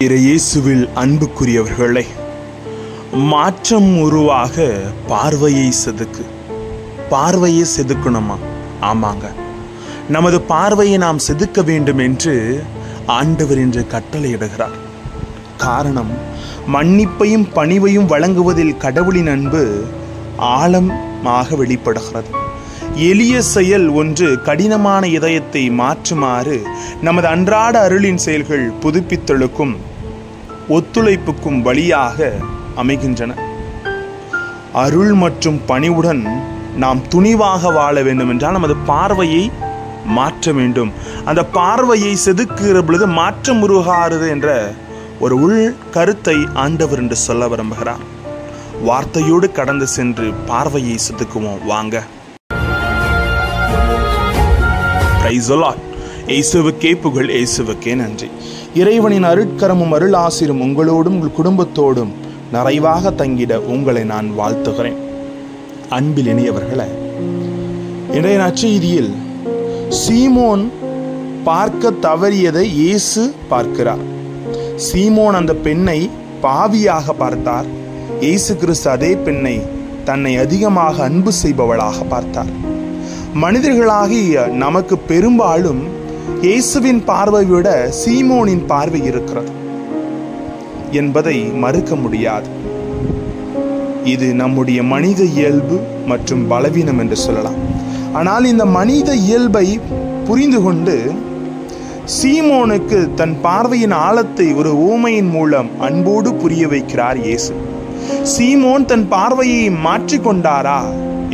இயேசுவில் அன்புக்குரியவர்களே, மாற்றம் உருவாக பார்வையை செதுக்கணுமா? ஆமாங்க, நமது பார்வையை நாம் செதுக்க வேண்டும் என்று ஆண்டவர் இன்று கட்டளையிடுகிறார். காரணம், மன்னிப்பையும் பணிவையும் வழங்குவதில் கடவுளின் அன்பு ஆழமாக வெளிப்படுகிறது. எளிய செயல் ஒன்று கடினமான இதயத்தை மாற்றுமாறு நமது அன்றாட அருளின் செயல்கள் புதுப்பித்தலுக்கும் ஒத்துழைப்புக்கும் வழியாக அமைகின்றன. அருள் மற்றும் பணிவுடன் நாம் துணிவாக வாழ வேண்டும் என்றால் நமது பார்வையை மாற்ற வேண்டும். அந்த பார்வையை செதுக்குகிற பொழுது மாற்றம் உருவாகிறது என்ற ஒரு உள் கருத்தை ஆண்டவர் என்று சொல்ல விரும்புகிறார். வார்த்தையோடு கடந்து சென்று பார்வையை செதுக்குவோம் வாங்க. இயேசுவுக்கே புகழ், இயேசுவுக்கே நன்றி. இறைவனின் அருட்கரமும் அருள் ஆசிரும் உங்களோடும் உங்கள் குடும்பத்தோடும் நிறைவாக தங்கிட உங்களை நான் வாழ்த்துகிறேன். அன்பில் இனியவர்களே, இன்றைய நற்செய்தியில் சீமோன் பார்க்க தவறியதை இயேசு பார்க்கிறார். சீமோன் அந்த பெண்ணை பாவியாக பார்த்தார். இயேசு கிறிஸ்து அதே பெண்ணை தன்னை அதிகமாக அன்பு செய்பவளாக பார்த்தார். மனிதர்களாகிய நமக்கு பெரும்பாலும் இயேசுவின் பார்வை விட சீமோனின் பார்வை இருக்கிறது என்பதை மறுக்க முடியாது. இது நம்முடைய மனித இயல்பு மற்றும் பலவீனம் என்று சொல்லலாம். ஆனால் இந்த மனித இயல்பை புரிந்து கொண்டு சீமோனுக்கு தன் பார்வையின் ஆழத்தை ஒரு ஊமையின் மூலம் அன்போடு புரிய வைக்கிறார் இயேசு. சீமோன் தன் பார்வையை மாற்றிக்கொண்டாரா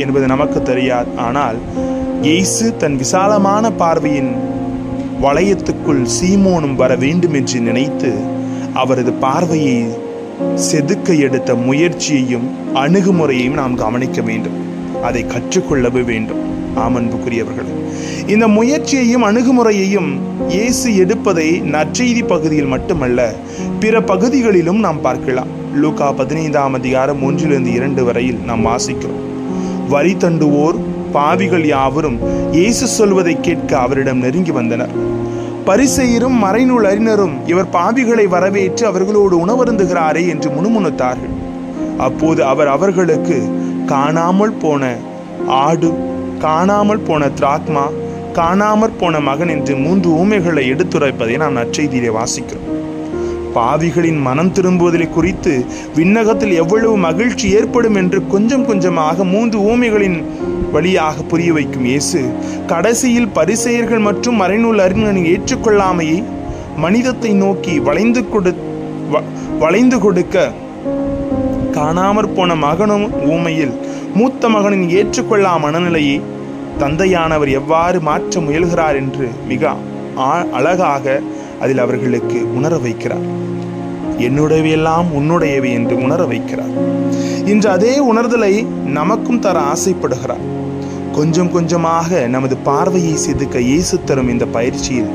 என்பது நமக்கு தெரியாது. ஆனால் இயேசு தன் விசாலமான பார்வையின் வளையத்துக்குள் சீமோனும் வர வேண்டும் என்று நினைத்து அவரது பார்வையை செதுக்க எடுத்த முயற்சியையும் அணுகுமுறையையும் நாம் கவனிக்க வேண்டும். அதை கற்றுக்கொள்ளவே வேண்டும். அன்புக்குரியவர்களே, இந்த முயற்சியையும் அணுகுமுறையையும் இயேசு எடுப்பதை நற்செய்தி பகுதியில் மட்டுமல்ல, பிற பகுதிகளிலும் நாம் பார்க்கலாம். லூக்கா 15ஆம் அதிகாரம் 1-2 வரையில் நாம் வாசிக்கிறோம். வரி தண்டுவோர் பாவிகள் யாவரும் இயேசு சொல்வதை கேட்க அவரிடம் நெருங்கி வந்தனர். பரிசேயரும் மறைநூல் அறிஞரும் இவர் பாவிகளை வரவேற்று அவர்களோடு உணவருந்துகிறாரே என்று முணுமுணுத்தார்கள். அப்போது அவர் அவர்களுக்கு காணாமல் போன ஆடு, காணாமல் போன திராக்மா, காணாமற் போன மகன் என்று 3 ஊமைகளை எடுத்துரைப்பதை நாம் நற்செய்தியிலே வாசிக்கிறோம். பாவிகளின் மனம் திரும்புவதை குறித்து விண்ணகத்தில் எவ்வளவு மகிழ்ச்சி ஏற்படும் என்று கொஞ்சம் கொஞ்சமாக 3 ஊமைகளின் வழியாக புரிய வைக்கும் இயேசு கடைசியில் பரிசேயர்கள் மற்றும் மறைநூல் அறிஞர்களின் ஏற்றுக்கொள்ளாமையை மனிதத்தை நோக்கி வளைந்து கொடுக்க, காணாமற் போன மகனும் ஊமையில் மூத்த மகனின் ஏற்றுக்கொள்ளா மனநிலையை தந்தையானவர் எவ்வாறு மாற்ற முயல்கிறார் என்று மிக அழகாக அதில் அவர்களுக்கு உணர வைக்கிறார். என்னுடையவையெல்லாம் உன்னுடையவை என்று உணர வைக்கிறார். இன்று அதே உணர்தலை நமக்கும் தர ஆசைப்படுகிறார். கொஞ்சம் கொஞ்சமாக நமது பார்வையை செதுக்க இயேசு தரும் இந்த பயிற்சியில்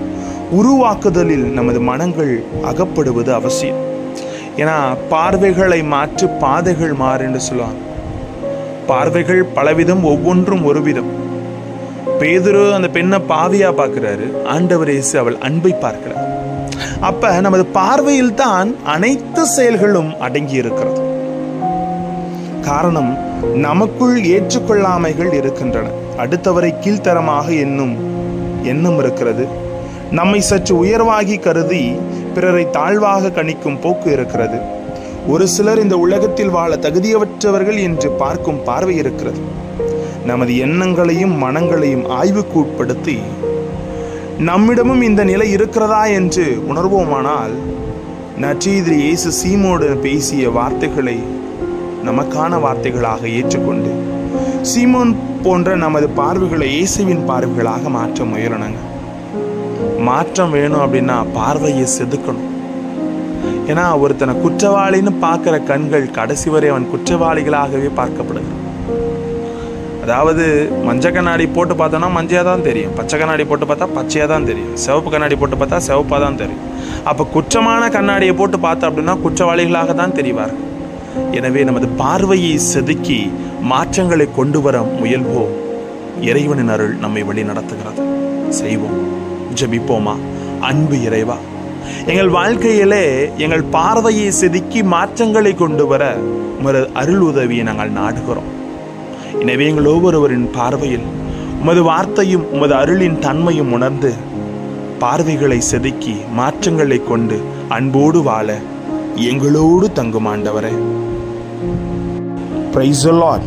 உருவாக்குதலில் நமது மனங்கள் அகப்படுவது அவசியம். ஏன்னா பார்வைகளை மாற்று பாதைகள் மாறு என்று சொல்லுவாங்க. பார்வைகள் பலவிதம், ஒவ்வொன்றும் ஒரு விதம். பேதுரு அந்த பெண்ணை பாவியா பார்க்கிறாரு, ஆண்டவர் இயேசு அவள் அன்பை பார்க்கிறார். அப்ப நமது பார்வையில் தான் அனைத்து செயல்களும் அடங்கி இருக்கிறது. காரணம், நமக்குள் ஏற்றுக்கொள்ளாமைகள் இருக்கின்றன. அடுத்தவரை கீழ்த்தரமாக எண்ணம் இருக்கிறது. நம்மை சற்று உயர்வாகி கருதி பிறரை தாழ்வாக கணிக்கும் போக்கு இருக்கிறது. ஒரு சிலர் இந்த உலகத்தில் வாழ தகுதியற்றவர்கள் என்று பார்க்கும் பார்வை இருக்கிறது. நமது எண்ணங்களையும் மனங்களையும் ஆய்வுக்கு உட்படுத்தி நம்மிடமும் இந்த நிலை இருக்கிறதா என்று உணர்வோமானால், நற்செய்தியில் இயேசு சீமோடு பேசிய வார்த்தைகளை நமக்கான வார்த்தைகளாக ஏற்றுக்கொண்டு சீமோன் போன்ற நமது பார்வைகளை இயேசுவின் பார்வைகளாக மாற்ற முயலணுங்க. மாற்றம் வேணும் அப்படின்னா பார்வையை செதுக்கணும். ஏன்னா ஒருத்தனை குற்றவாளின்னு பார்க்கிற கண்கள் கடைசி வரை அவன் குற்றவாளிகளாகவே பார்க்கப்படுகிறான். அதாவது மஞ்சள் கண்ணாடி போட்டு பார்த்தோன்னா மஞ்சள் தான் தெரியும், பச்சை கண்ணாடி போட்டு பார்த்தா பச்சையாக தான் தெரியும், சிவப்பு கண்ணாடி போட்டு பார்த்தா சிவப்பாக தான் தெரியும். அப்போ குற்றமான கண்ணாடியை போட்டு பார்த்தோம் அப்படின்னா குற்றவாளிகளாக தான் தெரிவார்கள். எனவே நமது பார்வையை செதுக்கி மாற்றங்களை கொண்டு வர முயல்வோம். இறைவனின் அருள் நம்மை வழி நடத்துகிறது. செய்வோம். ஜெபிப்போமா. அன்பு இறைவா, எங்கள் வாழ்க்கையிலே எங்கள் பார்வையை செதுக்கி மாற்றங்களை கொண்டு வர உமது அருள் உதவியை நாங்கள் நாடுகிறோம். எனவே எங்கள் ஒவ்வொருவரின் பார்வையில் உமது வார்த்தையும் உமது அருளின் தன்மையும் உணர்ந்து பார்வைகளை செதுக்கி மாற்றங்களை கொண்டு அன்போடு வாழ எங்களோடு தங்கும் ஆண்டவரே. Praise the Lord.